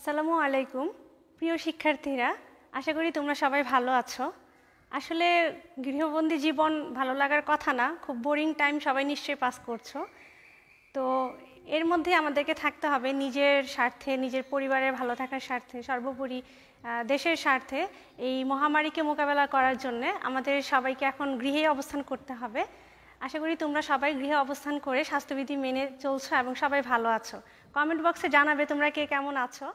আসসালামু আলাইকুম প্রিয় শিক্ষার্থীরা, আশা করি তোমরা সবাই ভালো আছো। আসলে গৃহবন্দী জীবন ভালো লাগার কথা না, খুব বোরিং টাইম সবাই নিশ্চয়ই পাস করছো। তো এর মধ্যে আমাদেরকে থাকতে হবে নিজের স্বার্থে, নিজের পরিবারের ভালো থাকার স্বার্থে, সর্বোপরি দেশের স্বার্থে। এই মহামারীকে মোকাবেলা করার জন্য আমাদের সবাইকে এখন গৃহে অবস্থান করতে হবে। আশা করি তোমরা সবাই গৃহে অবস্থান করে স্বাস্থ্যবিধি মেনে চলছো এবং সবাই ভালো আছো। কমেন্ট বক্সে জানাবে তোমরা কে কেমন আছো।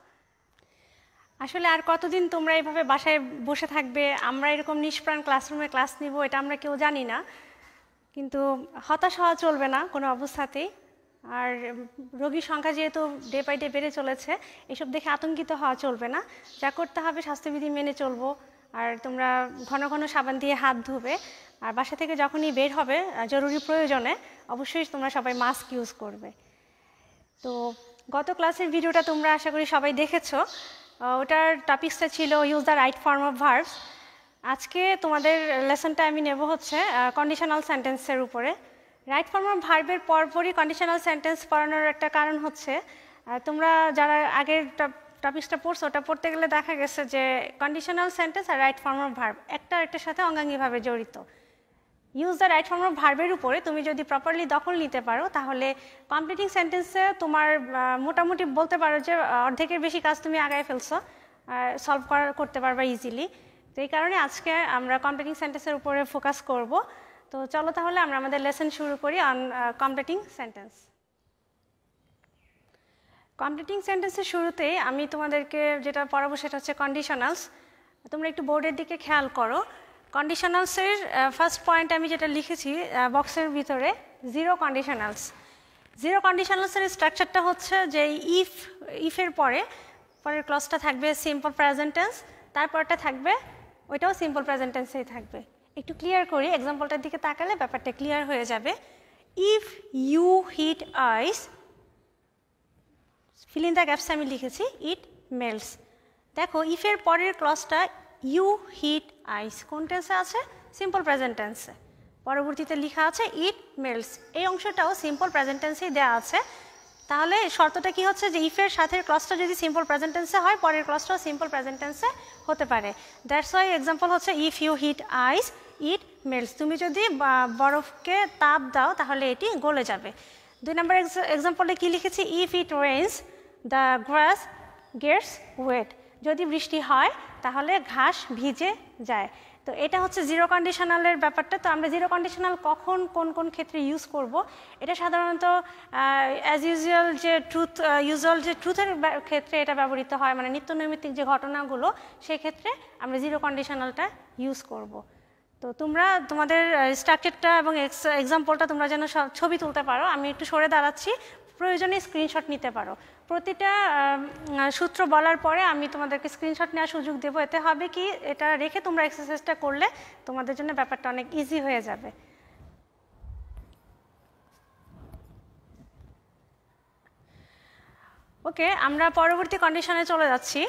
আসলে আর কতদিন তোমরা এইভাবে বাসায় বসে থাকবে, আমরা এরকম নিষ্প্রাণ ক্লাসরুমে ক্লাস নিব, এটা আমরা কেউ জানি না। কিন্তু হতাশ হওয়া চলবে না কোনো অবস্থাতেই। আর রোগীর সংখ্যা যেহেতু ডে বাই ডে বেড়ে চলেছে, এসব দেখে আতঙ্কিত হওয়া চলবে না। যা করতে হবে স্বাস্থ্যবিধি মেনে চলবো। আর তোমরা ঘন ঘন সাবান দিয়ে হাত ধুবে। আর বাসা থেকে যখনই বের হবে জরুরি প্রয়োজনে অবশ্যই তোমরা সবাই মাস্ক ইউজ করবে। তো গত ক্লাসের ভিডিওটা তোমরা আশা করি সবাই দেখেছো। ওটার টপিকসটা ছিল use the right form of verbs. আজকে তোমাদের লেসনটা আমি নেব হচ্ছে কন্ডিশনাল সেন্টেন্সের উপরে। রাইট ফর্ম অফ ভার্বের পরপরই কন্ডিশনাল সেন্টেন্স পড়ানোর একটা কারণ হচ্ছে তোমরা যারা আগের টপিকসটা পড়ছো ওটা পড়তে গেলে দেখা গেছে যে কন্ডিশনাল সেন্টেন্স আর রাইট ফর্ম অফ ভার্ব একটা আরেকটার সাথে অঙ্গাঙ্গিভাবে জড়িত। Use the right form of ভার্বের উপরে তুমি যদি প্রপারলি দখল নিতে পারো তাহলে কমপ্লিটিং সেন্টেন্সে তোমার মোটামুটি বলতে পারো যে অর্ধেকের বেশি কাজ তুমি আগায় ফেলছো, সলভ করতে পারবা ইজিলি। তো এই কারণে আজকে আমরা কমপ্লিটিং সেন্টেন্সের উপরে ফোকাস করব। তো চলো তাহলে আমরা আমাদের লেসন শুরু করি অন কমপ্লিটিং সেন্টেন্স। কমপ্লিটিং সেন্টেন্সের শুরুতেই আমি তোমাদেরকে যেটা পড়াবো সেটা হচ্ছে কন্ডিশনালস। তোমরা একটু বোর্ডের দিকে খেয়াল করো। কন্ডিশনালসের ফার্স্ট পয়েন্ট আমি যেটা লিখেছি বক্সের ভিতরে, জিরো কন্ডিশনালস। জিরো কন্ডিশনালসের স্ট্রাকচারটা হচ্ছে যে ইফের পরের ক্লজটা থাকবে সিম্পল প্রেজেন্ট টেন্স, তারপরটা থাকবে ওইটাও সিম্পল প্রেজেন্ট টেন্সেই থাকবে। একটু ক্লিয়ার করি, এক্সাম্পলটার দিকে তাকালে ব্যাপারটা ক্লিয়ার হয়ে যাবে। If you hit ice, fill in the gaps আমি লিখেছি ইট মেল্টস। দেখো ইফের পরের ক্লজটা ইউ হিট আইস কোন টেন্সে আছে? সিম্পল প্রেজেন্ট টেন্সে। পরবর্তীতে লেখা আছে ইট মেল্টস, এই অংশটাও সিম্পল প্রেজেন্ট টেন্সেই দেওয়া আছে। তাহলে শর্তটা কি হচ্ছে যে ইফের সাথে ক্লজটা যদি সিম্পল প্রেজেন্ট টেন্সে হয় পরের ক্লজটাও সিম্পল প্রেজেন্ট টেন্সে হতে পারে। দ্যাটস ওয়াই এক্সাম্পল হচ্ছে if you hit ice it melts. তুমি যদি বরফকে তাপ দাও তাহলে এটি গলে যাবে। 2 নম্বর এক্সাম্পলে কি লিখেছি? If it rains the grass gets wet. যদি বৃষ্টি হয় তাহলে ঘাস ভিজে যায়। তো এটা হচ্ছে জিরো কন্ডিশনালের ব্যাপারটা। তো আমরা জিরো কন্ডিশনাল কখন কোন কোন ক্ষেত্রে ইউজ করব, এটা সাধারণত অ্যাজ ইউজুয়াল যে ট্রুথের ক্ষেত্রে এটা ব্যবহৃত হয়, মানে নিত্য নৈমিত্তিক যে ঘটনাগুলো সেই ক্ষেত্রে আমরা জিরো কন্ডিশনালটা ইউজ করব। তো তোমরা তোমাদের স্ট্রাকচারটা এবং এক্সাম্পলটা তোমরা যেন ছবি তুলতে পারো। আমি একটু সরে দাঁড়াচ্ছি, প্রয়োজনে স্ক্রিনশট নিতে পারো। প্রতিটা সূত্র বলার পরে আমি তোমাদেরকে স্ক্রিনশট নেওয়ার সুযোগ দেবো। এতে হবে কি, এটা রেখে তোমরা এক্সারসাইজটা করলে তোমাদের জন্য ব্যাপারটা অনেক ইজি হয়ে যাবে। ওকে, আমরা পরবর্তী কন্ডিশনে চলে যাচ্ছি।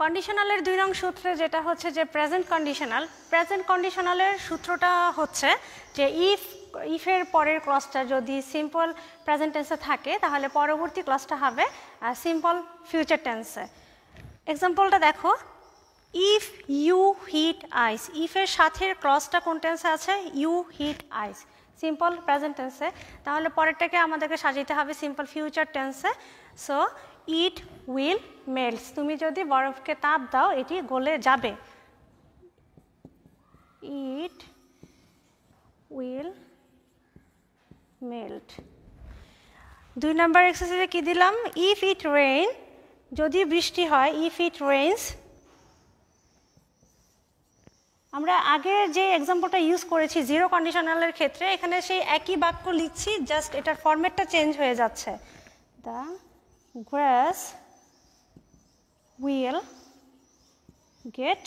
কন্ডিশনালের 2 নং সূত্রে যেটা হচ্ছে যে প্রেজেন্ট কন্ডিশনাল। প্রেজেন্ট কন্ডিশনালের সূত্রটা হচ্ছে যে ইফের পরের ক্লজটা যদি সিম্পল প্রেজেন্ট টেন্সে থাকে তাহলে পরবর্তী ক্লজটা হবে সিম্পল ফিউচার টেন্সে। এক্সাম্পলটা দেখো, ইফ ইউ হিট আইস। ইফের সাথে ক্লজটা কোন টেন্সে আছে? You hit ice, simple present টেন্সে। তাহলে পরেরটাকে আমাদেরকে সাজাইতে হবে সিম্পল ফিউচার টেন্সে। So it will melts. তুমি যদি বরফকে তাপ দাও এটি গলে যাবে। It will melt. 2 নম্বর এক্সারসাইজে কি দিলাম? ইফ ইট রেইন, যদি বৃষ্টি হয়। ইফ ইট রেইনস, আমরা আগে যে এক্সাম্পলটা ইউজ করেছি জিরো কন্ডিশনালের ক্ষেত্রে, এখানে সেই একই বাক্য লিখছি, জাস্ট এটার ফরম্যাটটা চেঞ্জ হয়ে যাচ্ছে। The grass will get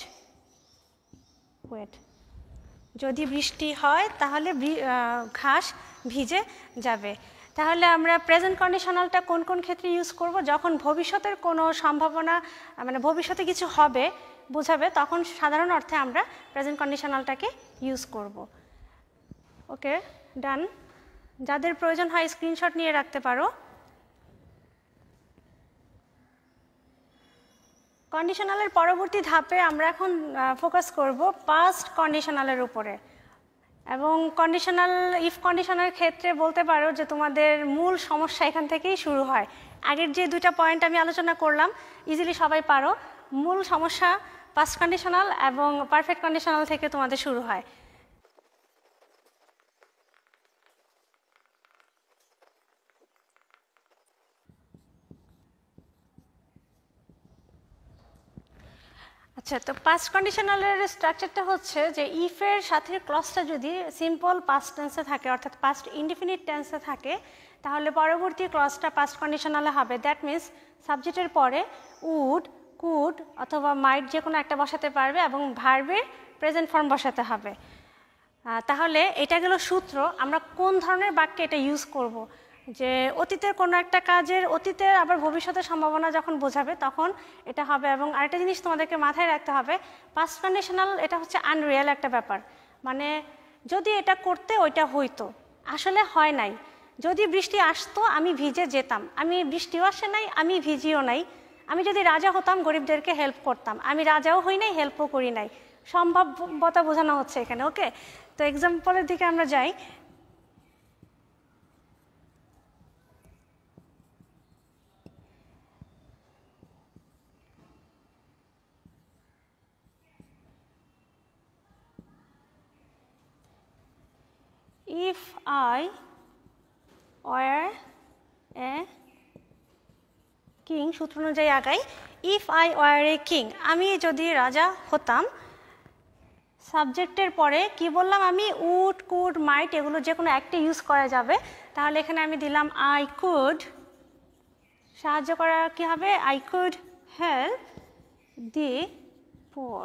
wet. যদি বৃষ্টি হয় তাহলে ঘাস ভিজে যাবে। তাহলে আমরা প্রেজেন্ট কন্ডিশনালটা কোন কোন ক্ষেত্রে ইউজ করব? যখন ভবিষ্যতের কোনো সম্ভাবনা, মানে ভবিষ্যতে কিছু হবে, বোঝাবে তখন সাধারণ অর্থে আমরা প্রেজেন্ট কন্ডিশনালটাকে ইউজ করব। ওকে, ডান। যাদের প্রয়োজন হয় স্ক্রিনশট নিয়ে রাখতে পারো। কন্ডিশনালের পরবর্তী ধাপে আমরা এখন ফোকাস করব পাস্ট কন্ডিশনালের উপরে। এবং কন্ডিশনাল ইফ কন্ডিশনের ক্ষেত্রে বলতে পারো যে তোমাদের মূল সমস্যা এখান থেকেই শুরু হয়। আগের যে দুইটা পয়েন্ট আমি আলোচনা করলাম ইজিলি সবাই পারো, মূল সমস্যা পাস্ট কন্ডিশনাল এবং পারফেক্ট কন্ডিশনাল থেকে তোমাদের শুরু হয়। আচ্ছা, তো পাস্ট কন্ডিশনালের স্ট্রাকচারটা হচ্ছে যে ইফের সাথে ক্লজটা যদি সিম্পল পাস্ট টেন্সে থাকে অর্থাৎ পাস্ট ইনডিফিনিট টেন্সে থাকে তাহলে পরবর্তী ক্লজটা পাস্ট কন্ডিশনালে হবে। দ্যাট মিনস সাবজেক্টের পরে উড, কুড অথবা মাইট যে কোনো একটা বসাতে পারবে এবং ভার্বের প্রেজেন্ট ফর্ম বসাতে হবে। তাহলে এটা গেল সূত্র। আমরা কোন ধরনের বাক্যে এটা ইউজ করব, যে অতীতের কোনো একটা কাজের অতীতের আবার ভবিষ্যতের সম্ভাবনা যখন বোঝাবে তখন এটা হবে। এবং আরেকটা জিনিস তোমাদেরকে মাথায় রাখতে হবে, পাস্ট কন্ডিশনাল এটা হচ্ছে আনরিয়াল একটা ব্যাপার, মানে যদি এটা করতে ওইটা হইতো, আসলে হয় নাই। যদি বৃষ্টি আসতো আমি ভিজে যেতাম, আমি বৃষ্টিও আসে নাই, আমি ভিজিও নাই। আমি যদি রাজা হতাম গরিবদেরকে হেল্প করতাম, আমি রাজাও হই নাই, হেল্পও করি নাই। সম্ভাব্যতা বোঝানো হচ্ছে এখানে। ওকে, তো এক্সাম্পলের দিকে আমরা যাই। If I were a king, সূত্র অনুযায়ী আগাই। If I were a king, আমি যদি রাজা হতাম, সাবজেক্টের পরে কি বললাম আমি, উড, কুড, মাইট এগুলো যে কোনো একটা ইউজ করা যাবে। তাহলে এখানে আমি দিলাম আই কুড, সাহায্য করা কি হবে, I could help the poor,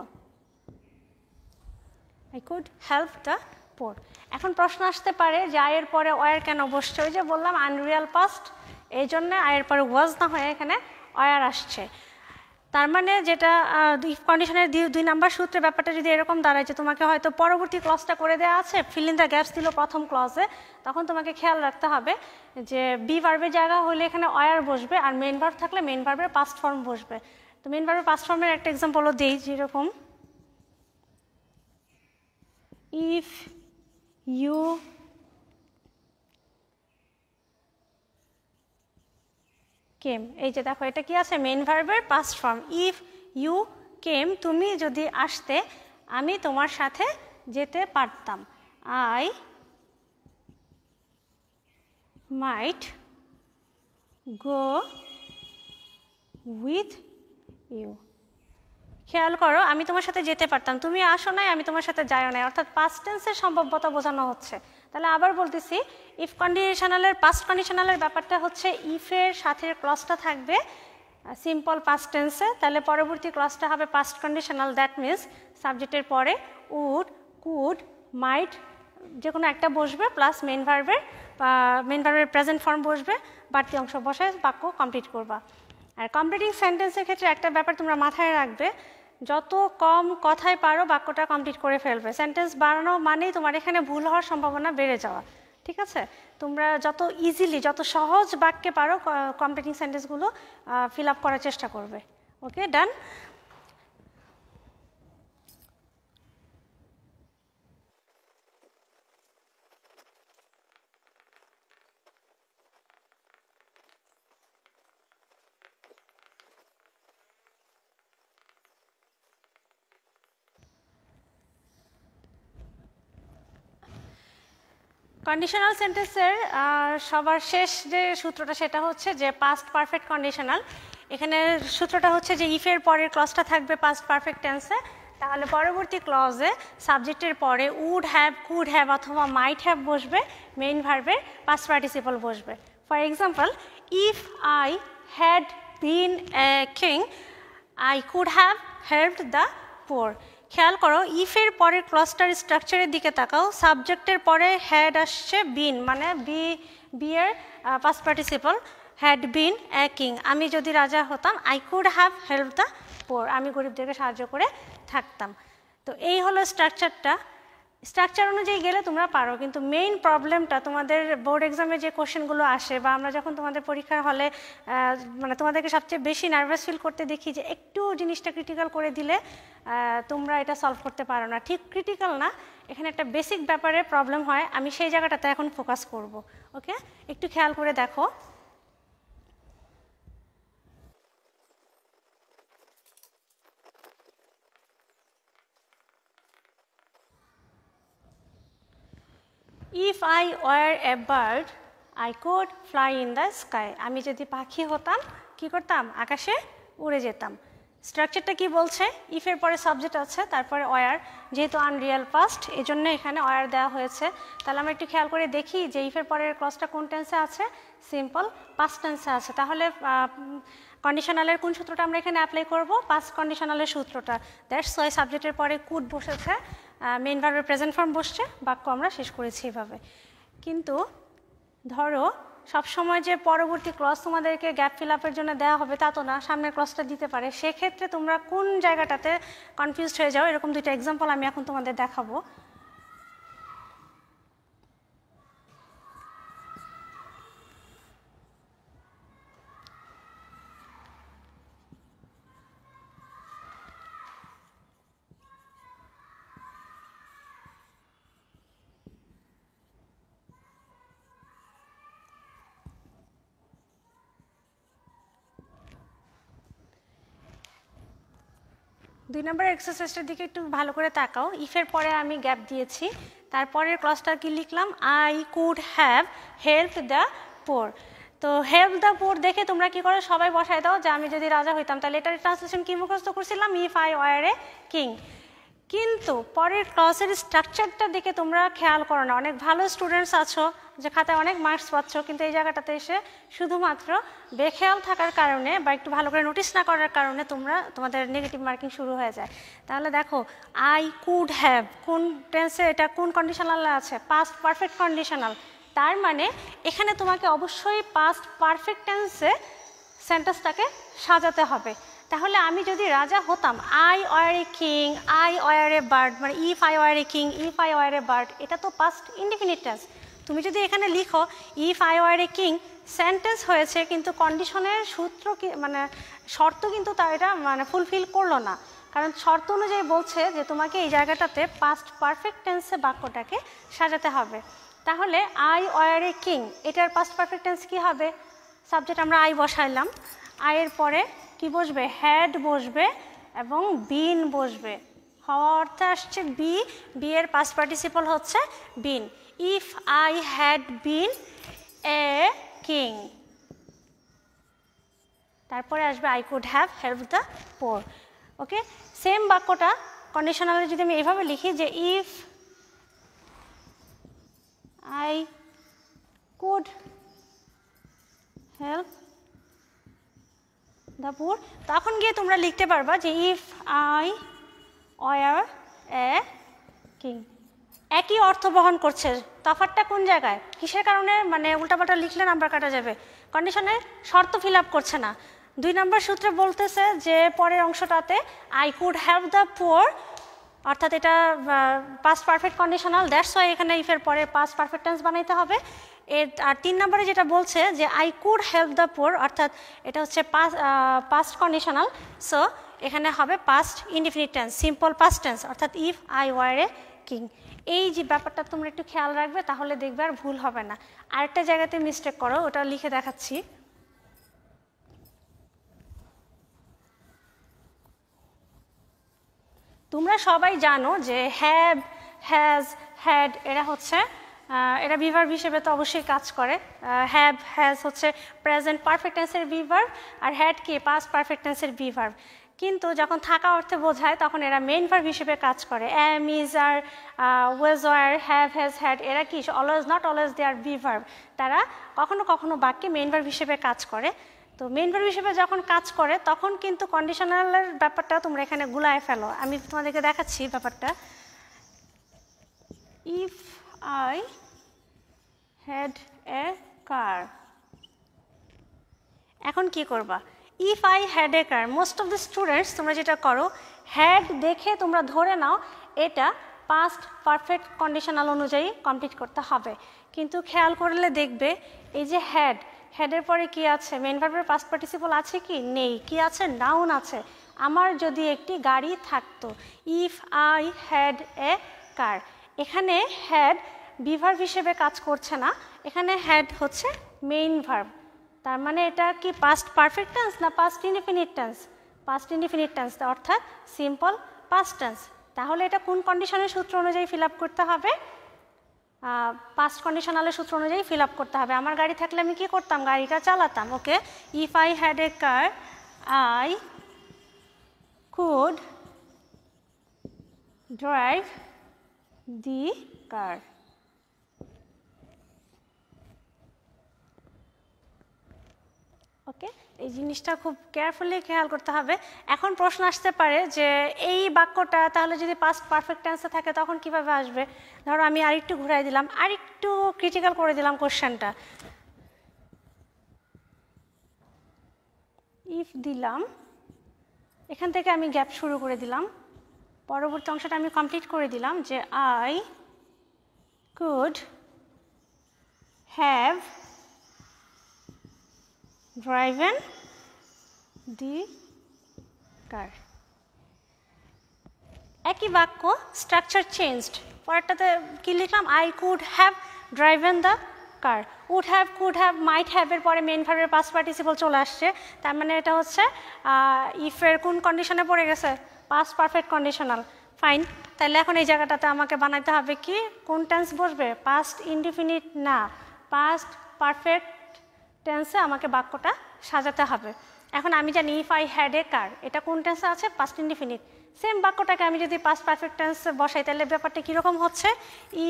I could help the পোর। এখন প্রশ্ন আসতে পারে যে আয়ের পরে ওয়ার কেন বসছে? ওই যে বললাম আনরিয়াল পাস্ট, এই জন্য আয়ের পরে ওয়াজ না হয়ে এখানে ওয়ার আসছে। তার মানে যেটা ইফ কন্ডিশনের 2 নাম্বার সূত্রে ব্যাপারটা যদি এরকম দাঁড়ায় যে তোমাকে হয়তো পরবর্তী ক্লজটা করে দেওয়া আছে, ফিল ইন দ্য গ্যাপস দিল প্রথম ক্লজে, তখন তোমাকে খেয়াল রাখতে হবে যে বি ভার্বের জায়গা হলে এখানে ওয়ার বসবে, আর মেইন ভার্ব থাকলে মেইন ভার্বের পাস্ট ফর্ম বসবে। তো মেইন ভার্বের পাস্ট ফর্মের একটা এক্সাম্পলও দিই, যেরকম ইফ ইউ কেম, এই যে দেখো এটা কি আছে, মেইন ভার্বের past form. If you came, তুমি যদি আসতে আমি তোমার সাথে যেতে পারতাম, I might go with you. খেয়াল করো, আমি তোমার সাথে যেতে পারতাম, তুমি আসো নাই, আমি তোমার সাথে যাইও নাই, অর্থাৎ পাস্ট টেন্সের সম্ভাব্যতা বোঝানো হচ্ছে। তাহলে আবার বলতেছি, ইফ কন্ডিশনালের পাস্ট কন্ডিশনালের ব্যাপারটা হচ্ছে ইফের সাথে ক্লজটা থাকবে সিম্পল পাস্ট টেন্সে, তাহলে পরবর্তী ক্লজটা হবে পাস্ট কন্ডিশনাল। দ্যাট মিনস সাবজেক্টের পরে উড, কুড, মাইট যে কোনো একটা বসবে প্লাস মেইন ভার্বের প্রেজেন্ট ফর্ম বসবে, বাড়তি অংশ বসায় বাক্য কমপ্লিট করবা। আর কমপ্লিটিং সেন্টেন্সের ক্ষেত্রে একটা ব্যাপার তোমরা মাথায় রাখবে, যত কম কথায় পারো বাক্যটা কমপ্লিট করে ফেলবে। সেন্টেন্স বাড়ানো মানেই তোমার এখানে ভুল হওয়ার সম্ভাবনা বেড়ে যাওয়া, ঠিক আছে? তোমরা যত ইজিলি, যত সহজ বাক্যে পারো কমপ্লিটিং সেন্টেন্সগুলো ফিল আপ করার চেষ্টা করবে। ওকে, ডান। কন্ডিশনাল সেন্টেন্সের সবার শেষ যে সূত্রটা সেটা হচ্ছে যে পাস্ট পারফেক্ট কন্ডিশনাল। এখানে সূত্রটা হচ্ছে যে ইফের পরের ক্লজটা থাকবে পাস্ট পারফেক্ট টেন্সে, তাহলে পরবর্তী ক্লজে সাবজেক্টের পরে উড হ্যাভ, কুড হ্যাভ অথবা মাইট হ্যাভ বসবে, মেইন ভার্বের পাস্ট পার্টিসিপল বসবে। For example, if I had been a king I could have helped the poor. খেয়াল করো, ইফের পরের ক্লজটার স্ট্রাকচারের দিকে তাকাও, সাবজেক্টের পরে হ্যাড আসছে বিন, মানে বি এর past participle, had been a king, আমি যদি রাজা হতাম I could have help the পোর, আমি গরিবদেরকে সাহায্য করে থাকতাম। তো এই হলো স্ট্রাকচারটা। স্ট্রাকচার অনুযায়ী গেলে তোমরা পারো, কিন্তু মেইন প্রবলেমটা তোমাদের বোর্ড এক্সামে যে কোশ্চেনগুলো আসে বা আমরা যখন তোমাদের পরীক্ষার হলে মানে তোমাদেরকে সবচেয়ে বেশি নার্ভাস ফিল করতে দেখি যে একটু জিনিসটা ক্রিটিক্যাল করে দিলে তোমরা এটা সলভ করতে পারো না। ঠিক ক্রিটিক্যাল না, এখানে একটা বেসিক ব্যাপারে প্রবলেম হয়, আমি সেই জায়গাটাতে এখন ফোকাস করব। ওকে, একটু খেয়াল করে দেখো। If I were a bird, I could fly in the sky. আমি যদি পাখি হতাম কি করতাম, আকাশে উড়ে যেতাম। স্ট্রাকচারটা কি বলছে, ইফের পরে সাবজেক্ট আছে, তারপরে ওয়ার, যেহেতু আনরিয়াল পাস্ট এই জন্য এখানে ওয়ার দেওয়া হয়েছে। তাহলে আমরা একটু খেয়াল করে দেখি যে ইফের পরের ক্লজটা কোন টেন্সে আছে, সিম্পল পাস্ট টেন্সে আছে। তাহলে কন্ডিশনালের কোন সূত্রটা আমরা এখানে অ্যাপ্লাই করব, পাস্ট কন্ডিশনালের সূত্রটা। দ্যাটস ওয়াই সাবজেক্টের পরে কুড বসেছে, মেইন ভার্বের প্রেজেন্ট ফর্ম বসছে, বাক্য আমরা শেষ করেছি এভাবে। কিন্তু ধরো সবসময় যে পরবর্তী ক্লজ তোমাদেরকে গ্যাপ ফিল আপের জন্য দেওয়া হবে তা তো না, সামনের ক্লজটা দিতে পারে। সেক্ষেত্রে তোমরা কোন জায়গাটাতে কনফিউজড হয়ে যাও, এরকম দুইটা এক্সাম্পল আমি এখন তোমাদের দেখাবো। দুই নম্বর এক্সারসাইজটার দিকে একটু ভালো করে তাকাও। ইফের পরে আমি গ্যাপ দিয়েছি, তারপরের ক্লজটা কি লিখলাম, I could have help the পোর। তো হেল্প দ্য পোর দেখে তোমরা কি করো, সবাই বসায় দাও যে আমি যদি রাজা হইতাম। তাহলে এটার ট্রান্সলেশন কি মুখস্থ করছিলাম, if I were a king. কিন্তু পরের ক্লজের স্ট্রাকচারটা দেখে তোমরা খেয়াল করো না। অনেক ভালো স্টুডেন্টস আছো যে খাতায় অনেক মার্কস পাচ্ছ, কিন্তু এই জায়গাটাতে এসে শুধুমাত্র বেখেয়াল থাকার কারণে বা একটু ভালো করে নোটিস না করার কারণে তোমাদের নেগেটিভ মার্কিং শুরু হয়ে যায়। তাহলে দেখো, আই কুড হ্যাভ কোন টেন্সে, এটা কোন কন্ডিশনালে আছে, পাস্ট পারফেক্ট কন্ডিশনাল। তার মানে এখানে তোমাকে অবশ্যই পাস্ট পারফেক্ট টেন্সে সেন্টেন্সটাকে সাজাতে হবে। তাহলে আমি যদি রাজা হতাম, I were a king, I were a bird, মানে if I were a king, if I were a bird, এটা তো পাস্ট ইনডিফিনিট টেন্স। তুমি যদি এখানে লিখো if I were a king, sentence হয়েছে কিন্তু কন্ডিশনের সূত্র মানে শর্ত কিন্তু তা এটা মানে ফুলফিল করলো না। কারণ শর্ত অনুযায়ী বলছে যে তোমাকে এই জায়গাটাতে পাস্ট পারফেক্ট টেন্সে বাক্যটাকে সাজাতে হবে। তাহলে আই ওয়ার এ কিং, এটার পাস্ট পারফেক্ট টেন্স কী হবে, সাবজেক্ট আমরা আই বসাইলাম, আয়ের পরে কি বসবে, হ্যাড বসবে এবং বিন বসবে। হওয়া অর্থে আসছে বি, বি এর পাস্ট পার্টিসিপল হচ্ছে been. If I had been a king, তারপরে আসবে I could have help the poor. Okay, same বাক্যটা কন্ডিশনালে যদি আমি এইভাবে লিখি যে if I could help the poor, তখন গিয়ে তোমরা লিখতে পারবা যে if I were a king. একই অর্থ বহন করছে, তফাৎটা কোন জায়গায়, কিসের কারণে, মানে উল্টাপাল্টা লিখলে নাম্বার কাটা যাবে, কন্ডিশনের শর্ত ফিল আপ করছে না। দুই নম্বর সূত্রে বলতেছে যে পরের অংশটাতে I could help the poor, অর্থাৎ এটা past perfect conditional, that's why এখানে ইফের পরে পাস্ট পারফেক্ট টেন্স বানাইতে হবে। আর তিন নম্বরে যেটা বলছে যে I could help the poor, অর্থাৎ এটা হচ্ছে পাস্ট কন্ডিশনাল, সো এখানে হবে past indefinite tense, simple past tense, অর্থাৎ if I were a king. এই যে ব্যাপারটা তোমরা একটু খেয়াল রাখবে, তাহলে দেখবে আর ভুল হবে না। আরেকটা জায়গাতে মিস্টেক করো, ওটা লিখে দেখাচ্ছি। তোমরা সবাই জানো যে হ্যাভ, হ্যাজ, হ্যাড এরা হচ্ছে এরা ভিভার্ব হিসেবে তো অবশ্যই কাজ করে। হ্যাভ, হ্যাজ হচ্ছে প্রেজেন্ট পারফেক্ট টেন্সের ভিভার্ব, আর হ্যাড কি পাস্ট পারফেক্ট টেন্সের ভিভার্ব। কিন্তু যখন থাকা অর্থে বোঝায় তখন এরা মেইন ভার্ব হিসেবে কাজ করে। Am, is, are, was, were, have, has, had এরা কি always, not always they are V verb. তারা কখনো কখনো বাক্যে মেইন ভার্ব হিসেবে কাজ করে। তো মেইন ভার্ব হিসেবে যখন কাজ করে তখন কিন্তু কন্ডিশনালের ব্যাপারটা তোমরা এখানে গুলায় ফেলো। আমি তোমাদেরকে দেখাচ্ছি ব্যাপারটা। ইফ আই হ্যাড এ কার, এখন কি করবা, if I had a car, most of the students তোমরা যেটা করো, হ্যাড দেখে তোমরা ধরে নাও এটা পাস্ট পারফেক্ট কন্ডিশনাল অনুযায়ী কমপ্লিট করতে হবে। কিন্তু খেয়াল করলে দেখবে এই যে হেডের পরে কি আছে, মেইন ভার্বের পাস্ট পার্টিসিপল আছে কি? নেই। কি আছে? নাউন আছে। আমার যদি একটি গাড়ি থাকতো, ইফ আই হ্যাড এ কার, এখানে হ্যাড বি ভার্ব হিসেবে কাজ করছে না, এখানে হ্যাড হচ্ছে মেইন ভার্ব। তার মানে এটা কি পাস্ট পারফেক্ট টেন্স না past indefinite tense? Past indefinite tense, অর্থাৎ সিম্পল পাস্ট টেন্স। তাহলে এটা কোন কন্ডিশনের সূত্র অনুযায়ী ফিল আপ করতে হবে? পাস্ট কন্ডিশনালের সূত্র অনুযায়ী ফিল আপ করতে হবে। আমার গাড়ি থাকলে আমি কি করতাম? গাড়িটা চালাতাম। Okay, if I had a car I could drive the car. Okay, এই জিনিসটা খুব কেয়ারফুলি খেয়াল করতে হবে। এখন প্রশ্ন আসতে পারে যে এই বাক্যটা তাহলে যদি পাস্ট পারফেক্ট টেন্সে থাকে তখন কিভাবে আসবে? ধরো আমি আরেকটু ঘুরাই দিলাম, আরেকটু ক্রিটিক্যাল করে দিলাম কোশ্চেনটা। ইফ দিলাম, এখান থেকে আমি গ্যাপ শুরু করে দিলাম, পরবর্তী অংশটা আমি কমপ্লিট করে দিলাম যে I could have driven the car। একই বাক্য, স্ট্রাকচার চেঞ্জড। পরেরটাতে কি লিখলাম? I could have driven the car. Would have, could have, might have এর পরে মেইন ভার্বের পাস্ট পার্টিসিপল চলে আসছে। তার মানে এটা হচ্ছে ইফের কোন কন্ডিশনে পড়ে গেছে? Past perfect conditional. ফাইন, তাহলে এখন এই জায়গাটাতে আমাকে বানাইতে হবে কি? কোন টেন্স বসবে? পাস্ট ইনডিফিনিট না, পাস্ট পারফেক্ট টেন্সে আমাকে বাক্যটা সাজাতে হবে। এখন আমি জানি ইফ আই হ্যাড এ কার, এটা কোন টেন্সে আছে? Past indefinite. সেম বাক্যটাকে আমি যদি পাস্ট পারফেক্ট টেন্সে বসাই তাহলে ব্যাপারটা কীরকম হচ্ছে?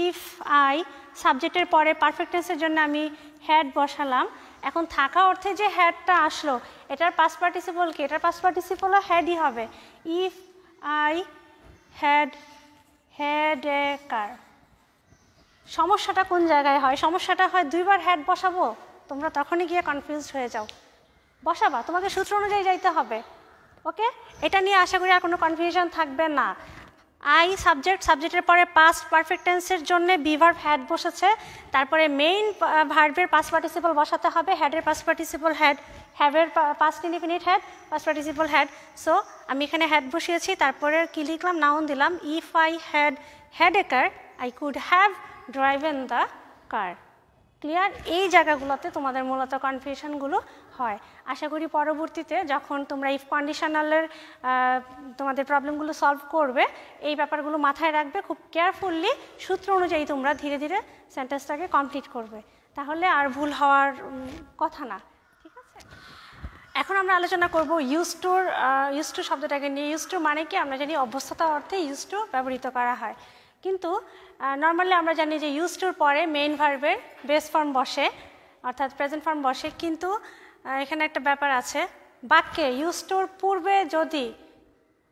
ইফ আই সাবজেক্টের পরে পারফেক্ট টেন্সের জন্য আমি হ্যাড বসালাম। এখন থাকা অর্থে যে হ্যাডটা আসলো এটার পাস্ট পার্টিসিপল কি? এটার পাস্ট পার্টিসিপলও হ্যাডই হবে। ইফ আই হ্যাড এ কার। সমস্যাটা কোন জায়গায় হয়? সমস্যাটা হয় দুইবার হ্যাড বসাবো, তোমরা তখনই গিয়ে কনফিউজড হয়ে যাও। বসাবা, তোমাকে সূত্র অনুযায়ী যাইতে হবে। ওকে, এটা নিয়ে আশা করি আর কোনো কনফিউশন থাকবে না। আই সাবজেক্টের পরে পাস্ট পারফেক্ট টেন্সের জন্য বি ভার্ব হ্যাড বসেছে, তারপরে মেইন ভার্বের পাস্ট পার্টিসিপল বসাতে হবে। হ্যাডের পাস্ট পার্টিসিপল হ্যাড, হ্যাভের past indefinite had, past participle had. So আমি এখানে হ্যাড বসিয়েছি, তারপরে কি লিখলাম? নাউন দিলাম। If I had a car I could have driven the car. Clear? এই জায়গাগুলোতে তোমাদের মূলত কনফিউশনগুলো হয়। আশা করি পরবর্তীতে যখন তোমরা ইফ কন্ডিশনালের তোমাদের প্রবলেমগুলো সলভ করবে এই ব্যাপারগুলো মাথায় রাখবে, খুব কেয়ারফুললি সূত্র অনুযায়ী তোমরা ধীরে ধীরে সেন্টেন্সটাকে কমপ্লিট করবে, তাহলে আর ভুল হওয়ার কথা না। ঠিক আছে, এখন আমরা আলোচনা করব ইউজ টু শব্দটাকে নিয়ে। ইউজ টু মানে কি? আমরা জানি অভ্যস্ততা অর্থে ইউজ টু ব্যবহৃত করা হয়, কিন্তু নর্মালি আমরা জানি যে ইউজ টুর পরে মেইন ভার্বের বেস ফর্ম বসে, অর্থাৎ প্রেজেন্ট ফর্ম বসে। কিন্তু এখানে একটা ব্যাপার আছে, বাক্যে ইউজ টুর পূর্বে যদি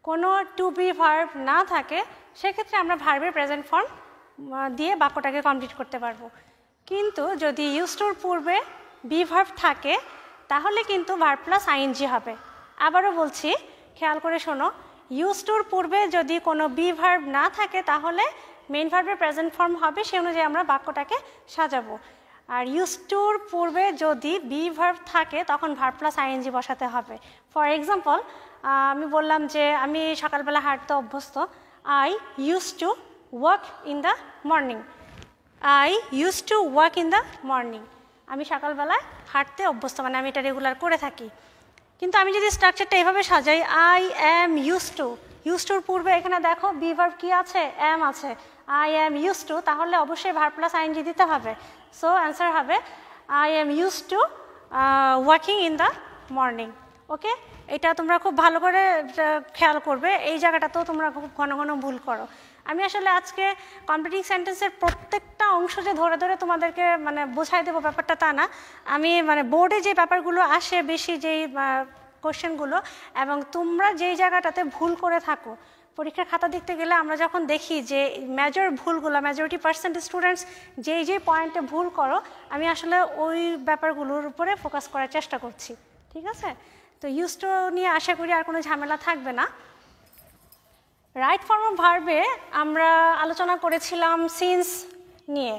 কোনো টু বি ভার্ব না থাকে সেক্ষেত্রে আমরা ভার্বের প্রেজেন্ট ফর্ম দিয়ে বাক্যটাকে কমপ্লিট করতে পারবো। কিন্তু যদি ইউজ টুর পূর্বে বি ভার্ব থাকে তাহলে কিন্তু ভার্ব প্লাস আইএনজি হবে। আবারও বলছি, খেয়াল করে শোনো, ইউজ টুর পূর্বে যদি কোনো বি ভার্ব না থাকে তাহলে মেইন ভার্বের প্রেজেন্ট ফর্ম হবে, সে অনুযায়ী আমরা বাক্যটাকে সাজাবো। আর ইউজ টুর পূর্বে যদি বি ভার্ব থাকে তখন ভার্ব প্লাস আইএনজি বসাতে হবে। ফর এক্সাম্পল, আমি বললাম যে আমি সকালবেলা হাঁটতে অভ্যস্ত। I use to walk in the morning. I use to walk in the morning. আমি সকালবেলায় হাঁটতে অভ্যস্ত, মানে আমি এটা রেগুলার করে থাকি। কিন্তু আমি যদি স্ট্রাকচারটা এভাবে সাজাই, I am use to, use টুর পূর্বে এখানে দেখো বি ভার্ব কি আছে? অ্যাম আছে। আই অ্যাম ইউজ টু, তাহলে অবশ্যই ভার্ব প্লাস আইএনজি দিতে হবে। সো অ্যান্সার হবে I am use to walking in the morning. Okay, এটা তোমরা খুব ভালো করে খেয়াল করবে, এই জায়গাটাতেও তোমরা খুব ঘন ঘন ভুল করো। আমি আসলে আজকে কমপ্লিটিং সেন্টেন্সের প্রত্যেকটা অংশ যে ধরে ধরে তোমাদেরকে মানে বোঝাই দেবো ব্যাপারটা তা না। আমি মানে বোর্ডে যে ব্যাপারগুলো আসে বেশি, যেই কোশ্চেনগুলো, এবং তোমরা যেই জায়গাটাতে ভুল করে থাকো পরীক্ষার খাতা দেখতে গেলে আমরা যখন দেখি যে মেজর ভুলগুলো, মেজরিটি পার্সেন্ট স্টুডেন্টস যেই পয়েন্টে ভুল করো, আমি আসলে ওই ব্যাপারগুলোর উপরে ফোকাস করার চেষ্টা করছি। ঠিক আছে, তো ইউজড টু নিয়ে আশা করি আর কোনো ঝামেলা থাকবে না। রাইট ফর্ম অফ ভার্বে আমরা আলোচনা করেছিলাম সিন্স নিয়ে।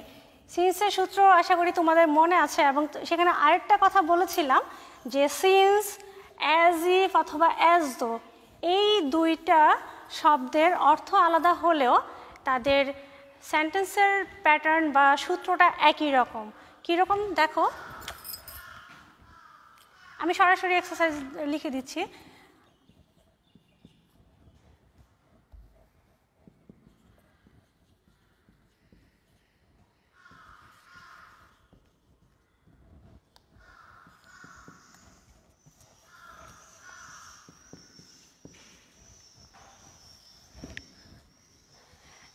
সিন্সের সূত্র আশা করি তোমাদের মনে আছে, এবং সেখানে আরেকটা কথা বলেছিলাম যে সিন্স, অ্যাজ ইফ অথবা অ্যাজ দো, এই দুইটা শব্দের অর্থ আলাদা হলেও তাদের সেন্টেন্সের প্যাটার্ন বা সূত্রটা একই রকম। কীরকম দেখো, আমি সরাসরি এক্সারসাইজ লিখে দিচ্ছি।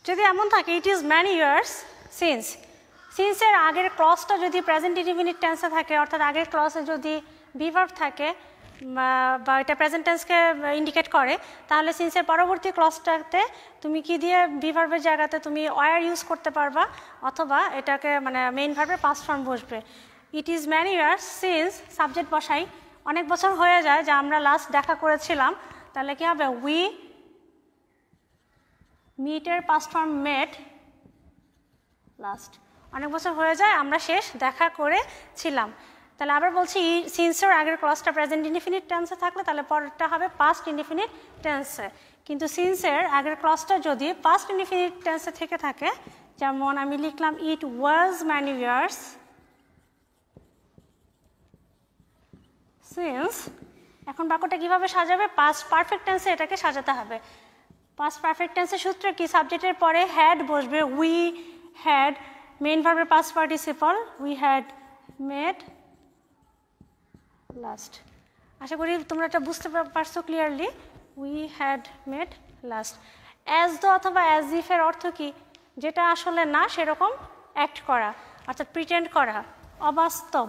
যদি এমন থাকে it is many years since, সিন্সের আগের ক্লজটা যদি প্রেজেন্ট ইনডিফিনিট টেন্সে থাকে, অর্থাৎ আগের ক্লজে যদি বি ভার্ব থাকে বা এটা প্রেজেন্ট টেন্সকে ইন্ডিকেট করে, তাহলে সিন্সের পরবর্তী ক্লজটাতে তুমি কি দিয়ে বি ভার্বের জায়গাতে তুমি ওয়ার ইউজ করতে পারবা, অথবা এটাকে মানে মেইন ভার্বের পাস্ট ফর্ম বসবে। It is many years since, subject বসাই, অনেক বছর হয়ে যায় যা আমরা লাস্ট দেখা করেছিলাম, তাহলে কি হবে উই মিটের পাস্ট ফর্ম মেট লাস্ট, অনেক বছর হয়ে যায় আমরা শেষ দেখা করেছিলাম। তাহলে আবার বলছি সিন্সের আগের ক্লজটা প্রেজেন্ট ইনডিফিনিট টেন্সে থাকলে তাহলে পরেরটা হবে পাস্ট ইনডিফিনিট টেন্সে। কিন্তু সিন্সের আগের ক্লজটা যদি পাস্ট ইনডিফিনিট টেন্সে থেকে থাকে, যেমন আমি লিখলাম ইট ওয়াজ ম্যানি ইয়ার্স সিন্স, এখন বাক্যটা কীভাবে সাজাবে, পাস্ট পারফেক্ট টেন্সে এটাকে সাজাতে হবে। পাস্ট পারফেক্ট টেন্সের সূত্র কি, সাবজেক্টের পরে হ্যাড বসবে, উই হ্যাড, মেইন ভার্বের past participle we had made last. আশা করি তোমরা এটা বুঝতে পারছো ক্লিয়ারলি, we had made last. As though অথবা অ্যাজ ইফের অর্থ কি, যেটা আসলে না সেরকম অ্যাক্ট করা, অর্থাৎ প্রিটেন্ড করা, অবাস্তব।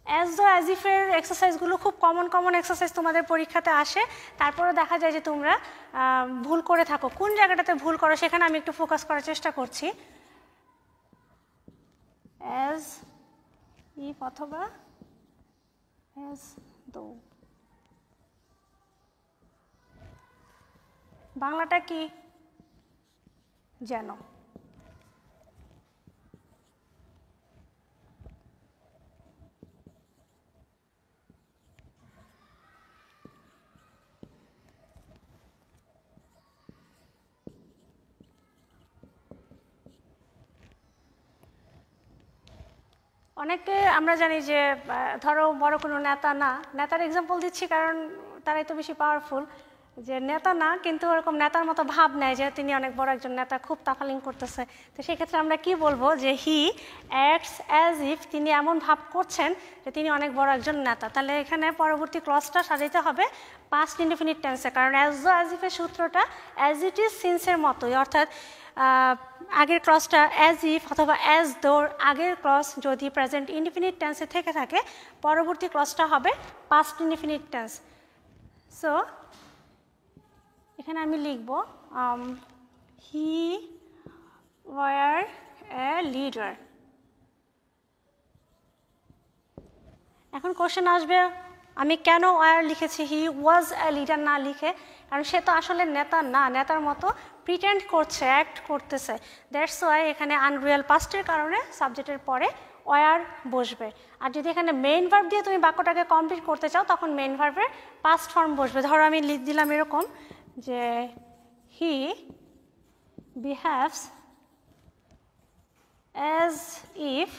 অ্যাজ দো অ্যাজ ইফের এক্সারসাইজগুলো খুব কমন এক্সারসাইজ তোমাদের পরীক্ষাতে আসে, তারপরেও দেখা যায় যে তোমরা ভুল করে থাকো। কোন জায়গাটাতে ভুল করো সেখানে আমি একটু ফোকাস করার চেষ্টা করছি। অ্যাজ ইফ অথবা অ্যাজ দো, বাংলাটা কি যেন, অনেকে আমরা জানি যে ধরো বড় কোনো নেতা না, নেতার এক্সাম্পল দিচ্ছি কারণ তারাই তো বেশি পাওয়ারফুল, যে নেতা না কিন্তু ওরকম নেতার মতো ভাব নেয় যে তিনি অনেক বড় একজন নেতা, খুব তাফালিং করতেছে। তো সেক্ষেত্রে আমরা কি বলবো যে হি অ্যাক্টস অ্যাজ ইফ, তিনি এমন ভাব করছেন যে তিনি অনেক বড় একজন নেতা। তাহলে এখানে পরবর্তী ক্লজটা সাজাইতে হবে পাস্ট ইনডিফিনিট টেন্সে, কারণ অ্যাজ দো অ্যাজ ইফের সূত্রটা অ্যাজ ইট ইজ সিন্সের মতোই, অর্থাৎ আগের ক্লজটা অ্যাজ ইফ অথবা অ্যাজ দোর আগের ক্লজ যদি প্রেজেন্ট ইনডিফিনিট টেন্সে থেকে থাকে, পরবর্তী ক্লজটা হবে পাস্ট ইনডিফিনিট টেন্স। সো এখানে আমি লিখব হি ওয়ার এ লিডার। এখন কোশ্চেন আসবে আমি কেন ওয়ার লিখেছি হি ওয়াজ এ লিডার না লিখে, কারণ সে তো আসলে নেতা না, নেতার মতো প্রিটেন্ড করছে, অ্যাক্ট করতেছে। দ্যাটস ওয়াই এখানে আনরিয়াল পাস্টের কারণে সাবজেক্টের পরে ওয়ার বসবে। আর যদি এখানে মেইন ভার্ব দিয়ে তুমি বাক্যটাকে কমপ্লিট করতে চাও তখন মেইন ভার্বের পাস্ট ফর্ম বসবে। ধরো আমি লিখ দিলাম এরকম যে হি বিহেভস অ্যাজ ইফ,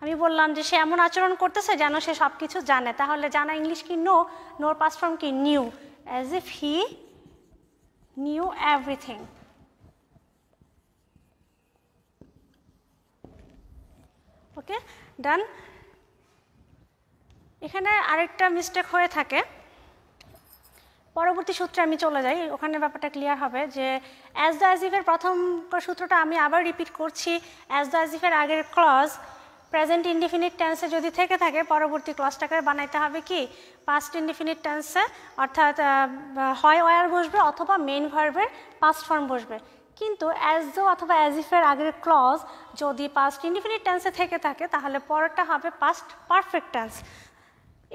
আমি বললাম যে সে এমন আচরণ করতেছে যেন সে সব কিছু জানে, তাহলে জানা ইংলিশ কি নো, নোর পাস্ট ফর্ম কি knew, as if he knew everything. Okay done. এখানে আরেকটা মিস্টেক হয়ে থাকে, পরবর্তী সূত্রে আমি চলে যাই, ওখানে ব্যাপারটা ক্লিয়ার হবে যে অ্যাজ দ্য অ্যাজ ইফের প্রথম সূত্রটা আমি আবার রিপিট করছি। অ্যাজ দ্য অ্যাজ ইফের আগের ক্লজ প্রেজেন্ট ইনডিফিনিট টেন্সে যদি থেকে থাকে, পরবর্তী ক্লজটাকে বানাইতে হবে কি পাস্ট ইনডিফিনিট টেন্সে, অর্থাৎ হয় ওয়ার বসবে অথবা মেইন ভার্বের পাস্ট ফর্ম বসবে। কিন্তু অ্যাজ দো অথবা অ্যাজ ইফের আগের ক্লজ যদি পাস্ট ইনডিফিনিট টেন্সে থেকে থাকে তাহলে পরেরটা হবে পাস্ট পারফেক্ট টেন্স।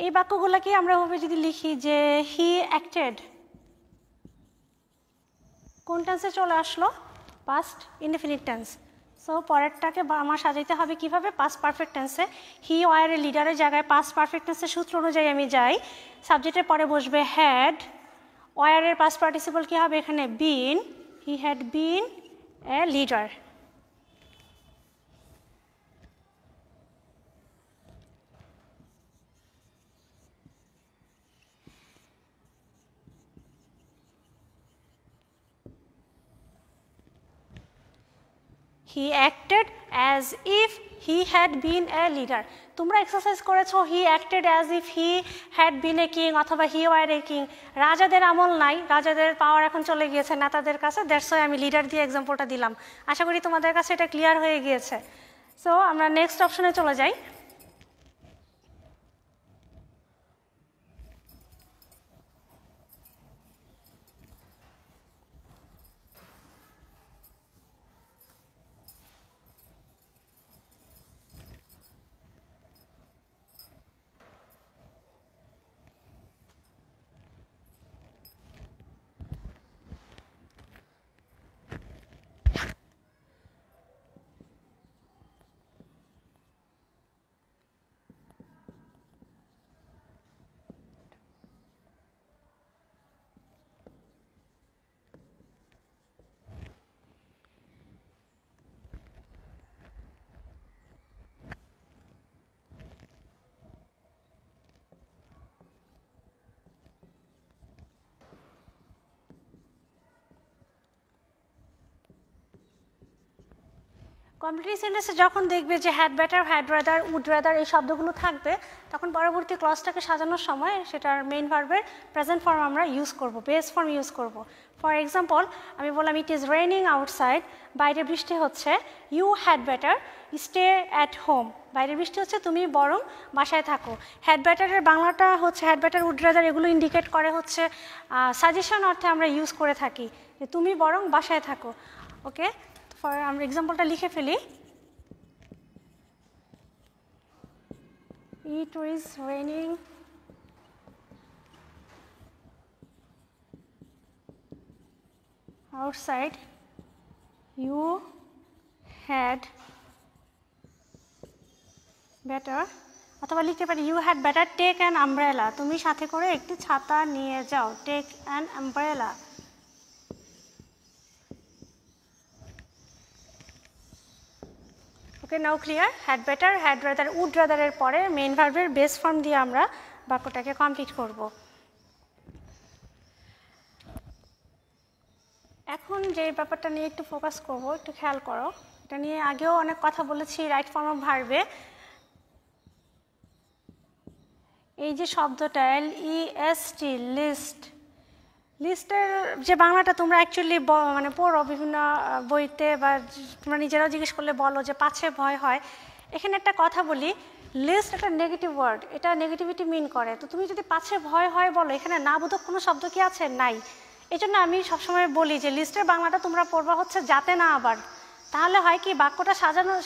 এই বাক্যগুলোকে আমরা ভাবে যদি লিখি যে হি অ্যাক্টেড, কোন টেন্সে চলে আসলো? Past indefinite tense. সো পরেরটাকে আমার সাজাইতে হবে কিভাবে? পাস্ট পারফেক্ট টেন্সে। হি ওয়ারের লিডারের জায়গায় পাস্ট পারফেক্ট টেন্সের সূত্র অনুযায়ী আমি যাই, সাবজেক্টের পরে বসবে হ্যাড, ওয়ারের পাস্ট পার্টিসিপল কী হবে এখানে? Been, he had been a leader. He acted as if he had been a leader. তোমরা এক্সারসাইজ করেছো he acted as if he had been a king অথবা he were a king। রাজাদের আমল নাই, রাজাদের পাওয়ার এখন চলে গিয়েছে নেতাদের কাছে, দ্যাটস ওয়াই আমি লিডার দিয়ে এক্সাম্পলটা দিলাম। আশা করি তোমাদের কাছে এটা ক্লিয়ার হয়ে গিয়েছে। সো আমরা নেক্সট অপশনে চলে যাই। কমপ্লিট সেন্টেন্সে যখন দেখবে যে had better, had rather, would rather এই শব্দগুলো থাকবে, তখন পরবর্তী ক্লজটাকে সাজানোর সময় সেটার মেইন ভার্বের প্রেজেন্ট ফর্ম আমরা ইউজ করব, বেস ফর্ম ইউজ করব। ফর এক্সাম্পল আমি বললাম ইট ইজ রেইনিং আউটসাইড, বাইরে বৃষ্টি হচ্ছে। You had better stay at home, বাইরে বৃষ্টি হচ্ছে তুমি বরং বাসায় থাকো। হ্যাড বেটারের বাংলাটা হচ্ছে হ্যাড বেটার, উড রাদার এগুলো ইন্ডিকেট করে হচ্ছে সাজেশন অর্থে আমরা ইউজ করে থাকি যে তুমি বরং বাসায় থাকো। ওকে, আমরা এক্সাম্পলটা লিখে ফেলি। It is raining outside, you had better, অথবা লিখতে পারি you had better take an umbrella, তুমি সাথে করে একটি ছাতা নিয়ে যাও, take an umbrella. Okay, now clear? Had better, had rather, would রাদারের পরে মেইন ভার্বের বেস ফর্ম দিয়ে আমরা বাক্যটাকে কমপ্লিট করব। এখন যে ব্যাপারটা নিয়ে একটু ফোকাস করব, একটু খেয়াল করো, এটা নিয়ে আগেও অনেক কথা বলেছি রাইট ফর্ম অফ ভার্বে। এই যে শব্দটা LEST, লিস্ট, লিস্টের যে বাংলাটা তোমরা অ্যাকচুয়ালি মানে পড়ো বিভিন্ন বইতে বা তোমরা নিজেরাও জিজ্ঞেস করলে বলো যে পাছে ভয় হয়। এখানে একটা কথা বলি, লিস্ট একটা নেগেটিভ ওয়ার্ড, এটা নেগেটিভিটি মিন করে। তো তুমি যদি পাছে ভয় হয় বলো, এখানে না বোধক কোনো শব্দ কি আছে? নাই। এই জন্য আমি সবসময় বলি যে লিস্টের বাংলাটা তোমরা পড়বা হচ্ছে যাতে না আবার, তাহলে হয় কি বাক্যটা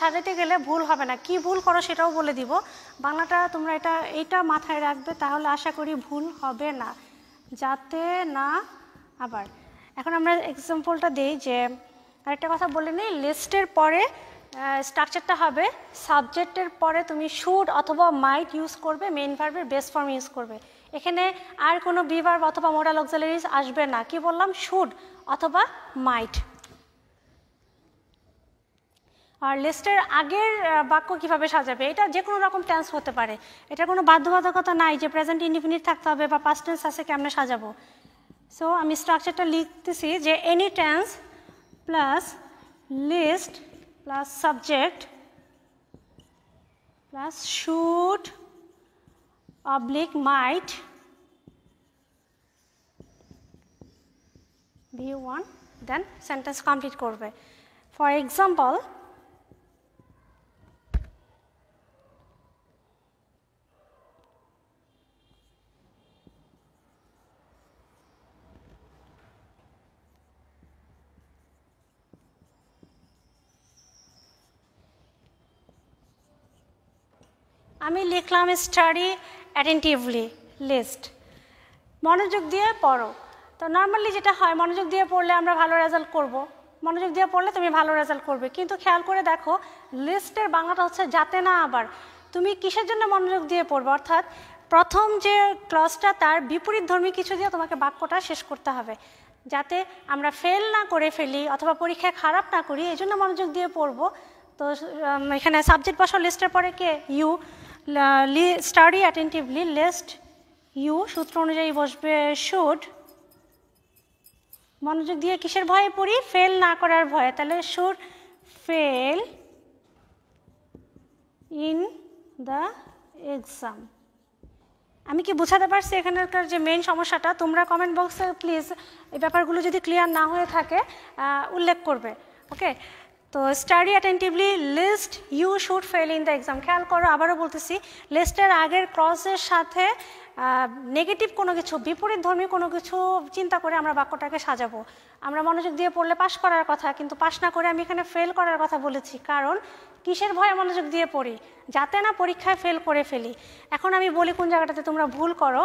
সাজাতে গেলে ভুল হবে না। কি ভুল করো সেটাও বলে দিব। বাংলাটা তোমরা এইটা মাথায় রাখবে, তাহলে আশা করি ভুল হবে না, যাতে না আবার। এখন আমরা এক্সাম্পলটা দিই যে আরেকটা কথা বলে নিই, লিস্টের পরে স্ট্রাকচারটা হবে সাবজেক্টের পরে তুমি শুড অথবা মাইট ইউজ করবে, মেইন ভার্বের বেস ফর্ম ইউজ করবে। এখানে আর কোনো বি ভার্ব অথবা মোডাল অক্সিলারিজ আসবে না। কি বললাম? শুড অথবা মাইট। আর লিস্টের আগের বাক্য কিভাবে সাজাবে, এটা যে কোনো রকম টেন্স হতে পারে, এটা কোনো বাধ্যবাধকতা নাই যে প্রেজেন্ট ইনডিফিনিট থাকতে হবে বা পাস্ট টেন্স আছে কেমনে সাজাবো। সো আমি স্ট্রাকচারটা লিখতেছি যে any tense plus lest plus subject plus should oblique might V1, then sentence complete করবে। ফর এক্সাম্পল আমি লিখলাম স্টাডি অ্যাটেন্টিভলি লিস্ট, মনোযোগ দিয়ে পড়ো। তো নর্মালি যেটা হয়, মনোযোগ দিয়ে পড়লে আমরা ভালো রেজাল্ট করব, মনোযোগ দিয়ে পড়লে তুমি ভালো রেজাল্ট করবে। কিন্তু খেয়াল করে দেখো, লিস্টের বাংলাটা হচ্ছে যাতে না আবার। তুমি কিসের জন্য মনোযোগ দিয়ে পড়বে? অর্থাৎ প্রথম যে ক্লজটা তার বিপরীতধর্মী কিছু দিয়ে তোমাকে বাক্যটা শেষ করতে হবে, যাতে আমরা ফেল না করে ফেলি অথবা পরীক্ষায় খারাপ না করি, এই জন্য মনোযোগ দিয়ে পড়বো। তো এখানে সাবজেক্ট বসাও, লিস্টের পরে কে? You. Study attentively list you, সূত্র অনুযায়ী বসবে শুড। মনোযোগ দিয়ে কিসের ভয়ে পড়ি? ফেল না করার ভয়ে, তাহলে should fail in the exam. আমি কি বোঝাতে পারছি এখানকার যে মেইন সমস্যাটা? তোমরা কমেন্ট বক্সে প্লিজ এই ব্যাপারগুলো যদি ক্লিয়ার না হয়ে থাকে উল্লেখ করবে। ওকে, তো study attentively list you should fail in the exam. খেয়াল করো, আবারও বলতেছি, লিস্টের আগের ক্লজের সাথে নেগেটিভ কোনো কিছু, বিপরীতধর্মী কোনো কিছু চিন্তা করে আমরা বাক্যটাকে সাজাবো। আমরা মনোযোগ দিয়ে পড়লে পাশ করার কথা, কিন্তু পাশ না করে আমি এখানে ফেল করার কথা বলেছি। কারণ কিসের ভয়ে মনোযোগ দিয়ে পড়ি? যাতে না পরীক্ষায় ফেল করে ফেলি। এখন আমি বলি কোন জায়গাটাতে তোমরা ভুল করো।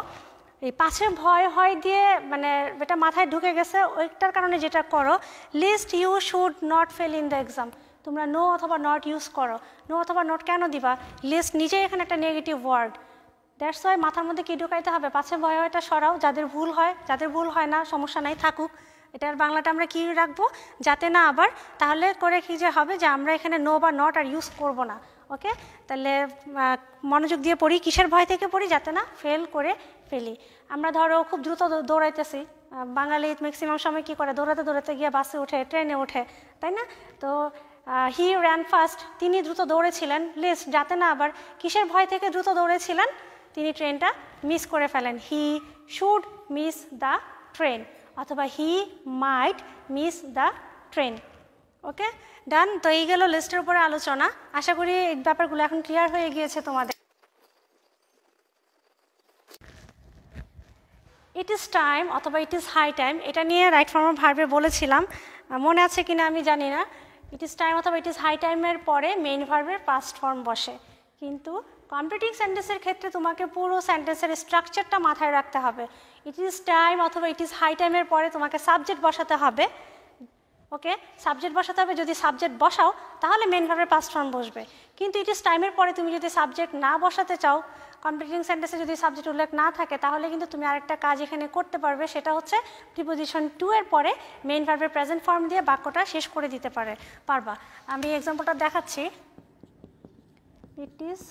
এই পাশে ভয় হয় দিয়ে মানে এটা মাথায় ঢুকে গেছে, ওইটার কারণে যেটা করো, lest you should not fail in the exam, তোমরা নো অথবা নট ইউজ করো। নো অথবা নট কেন দিবা? লিস্ট নিজেই এখানে একটা নেগেটিভ ওয়ার্ড। দ্যাটস ওয়াই মাথার মধ্যে কি ঢুকাইতে হবে? পাশে ভয় হয়টা সরাও, যাদের ভুল হয়, যাদের ভুল হয় না সমস্যা নাই, থাকুক। এটার বাংলাটা আমরা কি রাখবো? যাতে না আবার। তাহলে করে কি যে হবে যে আমরা এখানে নো বা নট আর ইউজ করব না। ওকে, তাহলে মনোযোগ দিয়ে পড়ি, কিসের ভয় থেকে পড়ি? যাতে না ফেল করে ফেলি। আমরা ধরো খুব দ্রুত দৌড়াইতেছি, বাঙালি ম্যাক্সিমাম সময় কি করে? দৌড়াতে দৌড়াতে গিয়ে বাসে ওঠে, ট্রেনে ওঠে, তাই না? তো হি র্যান ফাস্ট, তিনি দ্রুত দৌড়েছিলেন। লিস্ট যাতে না আবার, কিসের ভয় থেকে দ্রুত দৌড়েছিলেন? তিনি ট্রেনটা মিস করে ফেলেন। He should miss the train, অথবা হি মাইট মিস দ্য ট্রেন। ওকে, ডান। তো এই গেল লিস্টের উপরে আলোচনা। আশা করি এই ব্যাপারগুলো এখন ক্লিয়ার হয়ে গিয়েছে তোমাদের। ইট ইজ টাইম অথবা ইট ইজ হাই টাইম, এটা নিয়ে রাইট ফর্ম অফ ভার্বে বলেছিলাম, মনে আছে কিনা আমি জানি না। ইট ইজ টাইম অথবা ইট ইজ হাই টাইমের পরে মেইন ভার্বের পাস্ট ফর্ম বসে, কিন্তু কম্পিটিং সেন্টেন্সের ক্ষেত্রে তোমাকে পুরো সেন্টেন্সের স্ট্রাকচারটা মাথায় রাখতে হবে। ইট ইজ টাইম অথবা ইট ইজ হাই টাইমের পরে তোমাকে সাবজেক্ট বসাতে হবে। ওকে, সাবজেক্ট বসাতে হবে। যদি সাবজেক্ট বসাও তাহলে মেন ভার্বের পাস্ট ফর্ম বসবে। কিন্তু ইট ইজ টাইমের পরে তুমি যদি সাবজেক্ট না বসাতে চাও, কম্পিটিং সেন্টেন্সে যদি সাবজেক্ট উল্লেখ না থাকে, তাহলে কিন্তু তুমি আরেকটা কাজ এখানে করতে পারবে, সেটা হচ্ছে প্রিপোজিশন টু এর পরে মেইন ভার্বের প্রেজেন্ট ফর্ম দিয়ে বাক্যটা শেষ করে দিতে পারবা। আমি এক্সাম্পলটা দেখাচ্ছি। ইট ইজ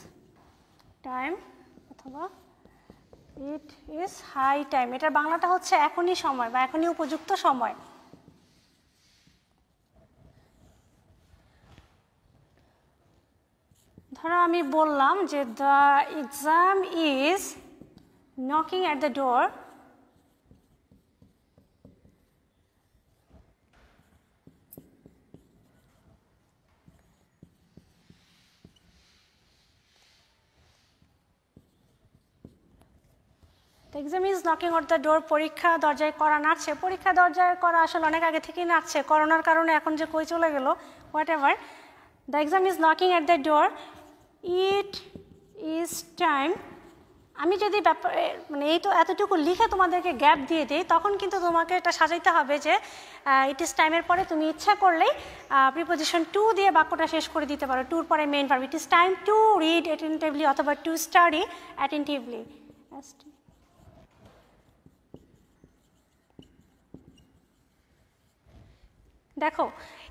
টাইম অথবা ইট ইজ হাই টাইম, এটার বাংলাটা হচ্ছে এখনই সময় বা এখনই উপযুক্ত সময়। ধরো আমি বললাম যে the exam is knocking at the door, exam is knocking at the door, পরীক্ষা দরজায় করা নাড়ছে। পরীক্ষা দরজায় করা আসলে অনেক আগে থেকেই নাড়ছে, করোনার কারণে এখন যে কই চলে গেল, what ever. The exam is knocking at the door, it is time. আমি যদি মানে এই তো এতটুকু লিখে তোমাদেরকে গ্যাপ দিয়ে দিই, তখন কিন্তু তোমাকে এটা সাজাইতে হবে যে ইট ইজ টাইমের পরে তুমি ইচ্ছা করলেই প্রিপোজিশন টু দিয়ে বাক্যটা শেষ করে দিতে পারো। টুর পরে main verb. It is time to read attentively অথবা টু স্টাডি অ্যাটেন্টিভলি। দেখো,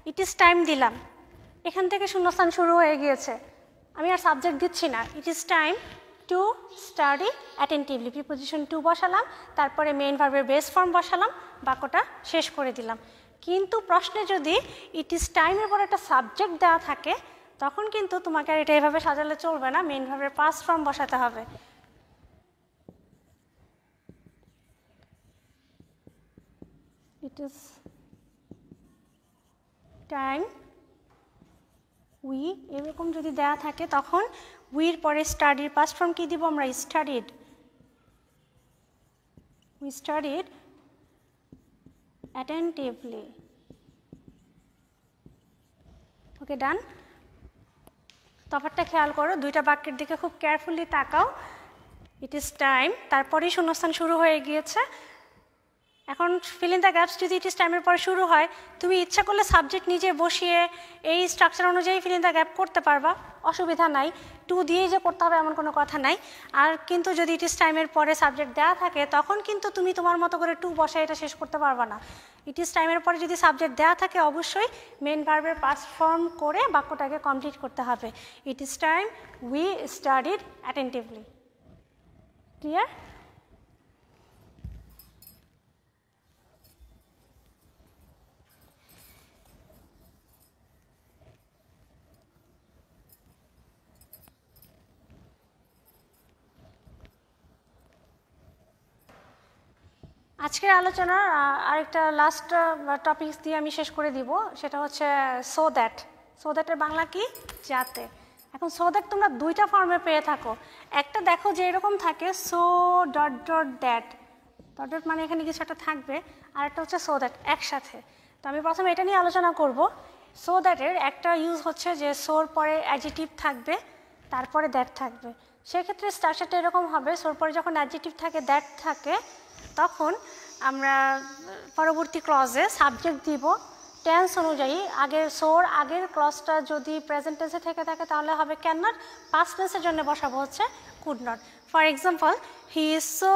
ইট ইজ টাইম দিলাম, এখান থেকে শূন্যস্থান শুরু হয়ে গিয়েছে, আমি আর সাবজেক্ট দিচ্ছি না। It is time to study attentively, preposition two বসালাম, তারপরে মেইন ভার্বের বেস ফর্ম বসালাম, বাক্যটা শেষ করে দিলাম। কিন্তু প্রশ্নে যদি ইট ইজ টাইমের পর একটা সাবজেক্ট দেওয়া থাকে, তখন কিন্তু তোমাকে আর এটা এভাবে সাজালে চলবে না, মেইন ভার্বের পাস্ট ফর্ম বসাতে হবে। ইট ইজ টাইম উই, এরকম যদি দেওয়া থাকে তখন উইর পরে স্টাডির পাস্ট ফর্ম কি দিব আমরা? Studied. We studied attentively. Okay, done. তফাৎটা খেয়াল করো, দুইটা বাক্যের দিকে খুব কেয়ারফুলি তাকাও। ইট ইজ টাইম, তারপরেই শূন্যস্থান শুরু হয়ে গিয়েছে। এখন ফিল ইন দ্য গ্যাপস যদি ইট ইজ টাইমের পরে শুরু হয়, তুমি ইচ্ছা করলে সাবজেক্ট নিজে বসিয়ে এই স্ট্রাকচার অনুযায়ী ফিল ইন দ্য গ্যাপ করতে পারবা, অসুবিধা নাই। টু দিয়েই যে করতে হবে এমন কোনো কথা নাই। আর কিন্তু যদি ইট ইজ টাইমের পরে সাবজেক্ট দেওয়া থাকে, তখন কিন্তু তুমি তোমার মতো করে টু বসে এটা শেষ করতে পারবা না। ইট ইজ টাইমের পরে যদি সাবজেক্ট দেওয়া থাকে, অবশ্যই মেন ভার্বের পাস্ট ফর্ম করে বাক্যটাকে কমপ্লিট করতে হবে। It is time we studied attentively. Clear? আজকের আলোচনার আরেকটা লাস্ট টপিকস দিয়ে আমি শেষ করে দিব, সেটা হচ্ছে সো দ্যাট। সো দ্যাটের বাংলা কি? যাতে। এখন সো দ্যাট তোমরা দুইটা ফর্মে পেয়ে থাকো। একটা দেখো যে এরকম থাকে, so dot dot that, dot dot মানে এখানে কিছু একটা থাকবে, আর একটা হচ্ছে সো দ্যাট একসাথে। তো আমি প্রথমে এটা নিয়ে আলোচনা করব। সো দ্যাটের একটা ইউজ হচ্ছে যে সোর পরে অ্যাডজেক্টিভ থাকবে, তারপরে দ্যাট থাকবে। সেক্ষেত্রে স্ট্রাকচারটা এরকম হবে, সোর পরে যখন অ্যাডজেক্টিভ থাকে, দ্যাট থাকে, তখন আমরা পরবর্তী ক্লজে সাবজেক্ট দিব টেন্স অনুযায়ী। আগের সোর আগের ক্লজটা যদি প্রেজেন্ট টেন্সে থেকে থাকে তাহলে হবে ক্যান নট, পাস্ট টেন্সের জন্য বসাবো হচ্ছে could not. For example, he is so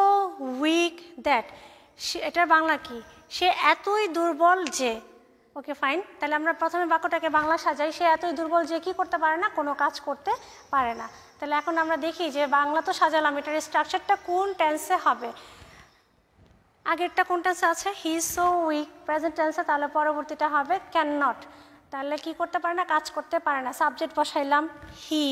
weak that, এটার বাংলা কি? সে এতই দুর্বল যে। ওকে ফাইন, তাহলে আমরা প্রথমে বাক্যটাকে বাংলা সাজাই, সে এতই দুর্বল যে কি করতে পারে না, কোনো কাজ করতে পারে না। তাহলে এখন আমরা দেখি যে বাংলা তো সাজালাম, এটার স্ট্রাকচারটা কোন টেন্সে হবে। আগেরটা কোন টেন্সে আছে? He is so weak, present টেন্সে, তাহলে পরবর্তীটা হবে ক্যান নট, তাহলে কি করতে পারে না, কাজ করতে পারে না। সাবজেক্ট বসাইলাম হি,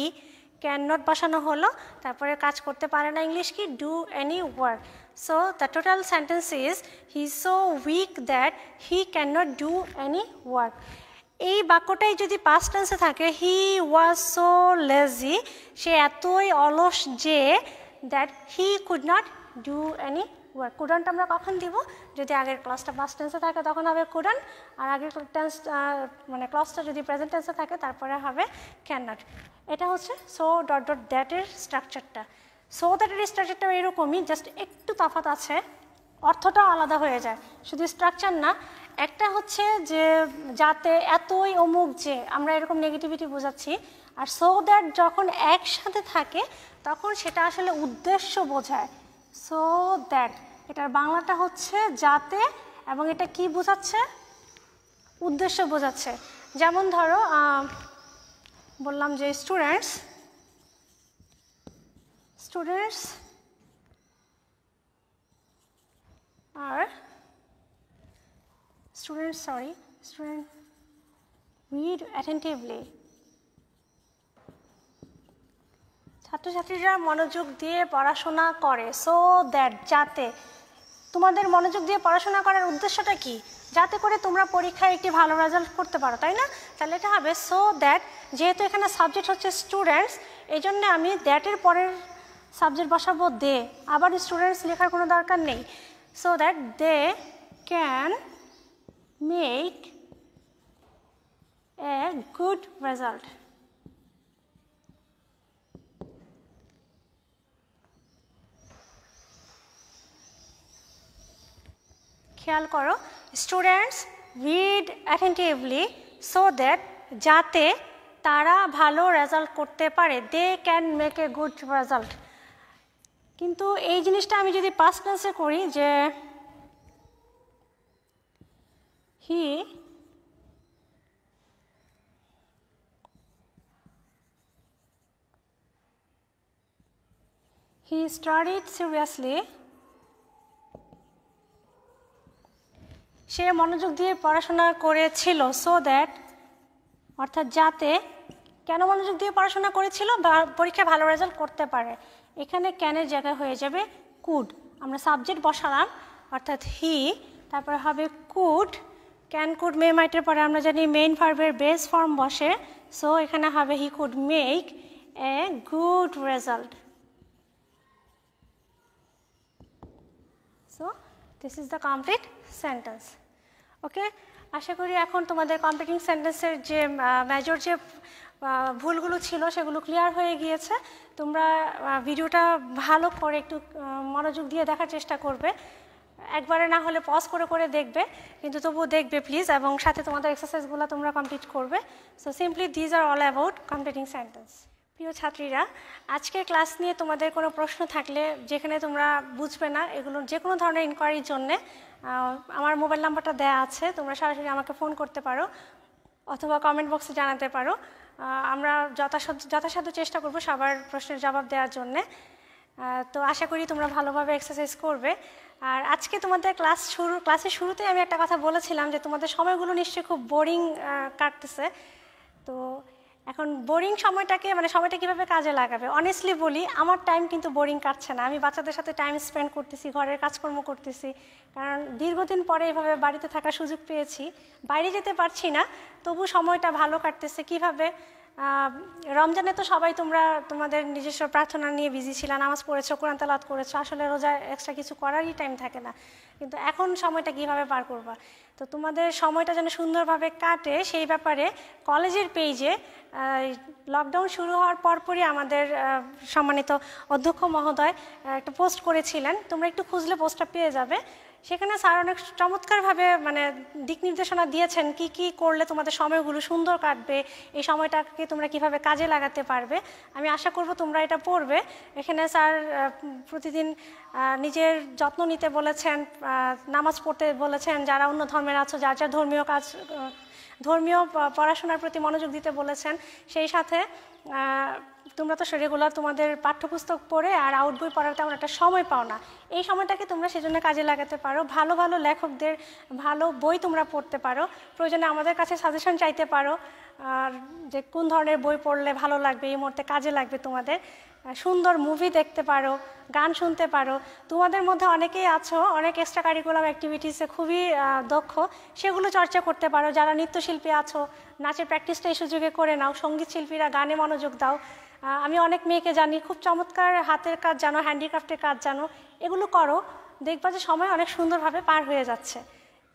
ক্যান নট বসানো হলো, তারপরে কাজ করতে পারে না, ইংলিশ কি? Do any work. So the total sentence is he is so weak that he can not do any work. এই বাক্যটাই যদি পাস্ট টেন্সে থাকে, হি ওয়াজ সো লেজি, সে এতই অলস যে, that he could not do any work. Couldn't আমরা কখন দিব? যদি আগের ক্লজটা পাস্ট টেন্সে থাকে তখন হবে কুডন্ট, আর আগের টেন্স মানে ক্লজটা যদি প্রেজেন্ট টেন্সে থাকে তারপরে হবে ক্যান নট। এটা হচ্ছে সো ডট ডট দ্যাটের স্ট্রাকচারটা। সো দ্যাটের স্ট্রাকচারটাও এরকমই, জাস্ট একটু তফাৎ আছে, অর্থটাও আলাদা হয়ে যায়, শুধু স্ট্রাকচার না। একটা হচ্ছে যে যাতে, এতই অমুক যে, আমরা এরকম নেগেটিভিটি বোঝাচ্ছি। আর সো দ্যাট যখন একসাথে থাকে তখন সেটা আসলে উদ্দেশ্য বোঝায়। সো দ্যাট এটার বাংলাটা হচ্ছে যাতে, এবং এটা কি বোঝাচ্ছে? উদ্দেশ্য বোঝাচ্ছে। যেমন ধরো বললাম যে স্টুডেন্টস read attentively, ছাত্রছাত্রীরা মনোযোগ দিয়ে পড়াশোনা করে। সো দ্যাট যাতে, তোমাদের মনোযোগ দিয়ে পড়াশোনা করার উদ্দেশ্যটা কি? যাতে করে তোমরা পরীক্ষায় একটি ভালো রেজাল্ট করতে পারো, তাই না? তাহলে এটা হবে সো দ্যাট, যেহেতু এখানে সাবজেক্ট হচ্ছে স্টুডেন্টস, এই জন্য আমি দ্যাটের পরের সাবজেক্ট বসাবো দে, আবার স্টুডেন্টস লেখার কোনো দরকার নেই। So that they can make a good result. খেয়াল করো, students read attentively so that, যাতে তারা ভালো রেজাল্ট করতে পারে, they can make a good result. কিন্তু এই জিনিসটা আমি যদি পাস্ট টেন্সে করি, যে হি স্টাডিড সিরিয়াসলি, সে মনোযোগ দিয়ে পড়াশোনা করেছিল। সো দ্যাট অর্থাৎ যাতে, কেন মনোযোগ দিয়ে পড়াশোনা করেছিল? বা পরীক্ষায় ভালো রেজাল্ট করতে পারে। এখানে ক্যানের জায়গায় হয়ে যাবে কুড, আমরা সাবজেক্ট বসালাম অর্থাৎ হি, তারপরে হবে কুড। ক্যান কুড মে মাইটের পরে আমরা জানি মেইন ভার্বের বেস ফর্ম বসে, সো এখানে হবে he could make a good result. So this is the complete sentence. Okay, আশা করি এখন তোমাদের কমপ্লিটিং সেন্টেন্সের যে মেজর যে ভুলগুলো ছিল সেগুলো ক্লিয়ার হয়ে গিয়েছে। তোমরা ভিডিওটা ভালো করে একটু মনোযোগ দিয়ে দেখার চেষ্টা করবে, একবারে না হলে পজ করে করে দেখবে, কিন্তু তবুও দেখবে প্লিজ, এবং সাথে তোমাদের এক্সারসাইজগুলো তোমরা কমপ্লিট করবে। So simply these are all about completing sentence. প্রিয় ছাত্রীরা, আজকের ক্লাস নিয়ে তোমাদের কোনো প্রশ্ন থাকলে, যেখানে তোমরা বুঝবে না, এগুলো যে কোনো ধরনের ইনকোয়ারির জন্যে আমার মোবাইল নাম্বারটা দেওয়া আছে, তোমরা সরাসরি আমাকে ফোন করতে পারো অথবা কমেন্ট বক্সে জানাতে পারো। আমরা যথাসাধ্য চেষ্টা করব সবার প্রশ্নের জবাব দেওয়ার জন্যে। তো আশা করি তোমরা ভালোভাবে এক্সারসাইজ করবে। আর আজকে তোমাদের ক্লাসের শুরুতে আমি একটা কথা বলেছিলাম যে তোমাদের সময়গুলো নিশ্চয়ই খুব বোরিং কাটতেছে। তো এখন বোরিং সময়টা কীভাবে কাজে লাগাবে? অনেস্টলি বলি, আমার টাইম কিন্তু বোরিং কাটছে না। আমি বাচ্চাদের সাথে টাইম স্পেন্ড করতেছি, ঘরের কাজকর্ম করতেছি, কারণ দীর্ঘদিন পরে এভাবে বাড়িতে থাকার সুযোগ পেয়েছি। বাইরে যেতে পারছি না, তবু সময়টা ভালো কাটতেছে। কিভাবে? রমজানে তো সবাই তোমরা তোমাদের নিজস্ব প্রার্থনা নিয়ে বিজি ছিলা, নামাজ পড়েছো, কোরআন তেলাওয়াত করেছো, আসলে রোজা এক্সট্রা কিছু করারই টাইম থাকে না। কিন্তু এখন সময়টা কিভাবে পার করবা? তো তোমাদের সময়টা যেন সুন্দরভাবে কাটে সেই ব্যাপারে কলেজের পেজে লকডাউন শুরু হওয়ার পরপরই আমাদের সম্মানিত অধ্যক্ষ মহোদয় একটা পোস্ট করেছিলেন, তোমরা একটু খুঁজলে পোস্টটা পেয়ে যাবে। সেখানে স্যার অনেক চমৎকারভাবে দিক নির্দেশনা দিয়েছেন কি কি করলে তোমাদের সময়গুলো সুন্দর কাটবে, এই সময়টাকে তোমরা কিভাবে কাজে লাগাতে পারবে। আমি আশা করব তোমরা এটা পড়বে। এখানে স্যার প্রতিদিন নিজের যত্ন নিতে বলেছেন, নামাজ পড়তে বলেছেন, যারা অন্য ধর্মের আছো যার যার ধর্মীয় পড়াশোনার প্রতি মনোযোগ দিতে বলেছেন। সেই সাথে তোমরা তো রেগুলার তোমাদের পাঠ্যপুস্তক পড়ে আর আউট বই পড়ার তেমন একটা সময় পাও না। এই সময়টাকে তোমরা সেজন্য কাজে লাগাতে পারো। ভালো ভালো লেখকদের ভালো বই তোমরা পড়তে পারো, প্রয়োজনে আমাদের কাছে সাজেশন চাইতে পারো আর যে কোন ধরনের বই পড়লে ভালো লাগবে, এই মুহূর্তে কাজে লাগবে তোমাদের। সুন্দর মুভি দেখতে পারো, গান শুনতে পারো। তোমাদের মধ্যে অনেকেই আছো অনেক এক্সট্রা কারিকুলাম অ্যাক্টিভিটিসে খুবই দক্ষ, সেগুলো চর্চা করতে পারো। যারা নৃত্যশিল্পী আছো, নাচের প্র্যাকটিসটা এই সুযোগে করে নাও। সঙ্গীত শিল্পীরা গানে মনোযোগ দাও। আমি অনেক মেয়েকে জানি খুব চমৎকার হাতের কাজ জানো, হ্যান্ডিক্রাফটের কাজ জানো, এগুলো করো, দেখবা যে সময় অনেক সুন্দরভাবে পার হয়ে যাচ্ছে।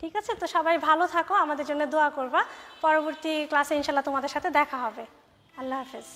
ঠিক আছে? তো সবাই ভালো থাকো, আমাদের জন্য দোয়া করবা। পরবর্তী ক্লাসে ইনশাল্লাহ তোমাদের সাথে দেখা হবে। আল্লাহ হাফেজ।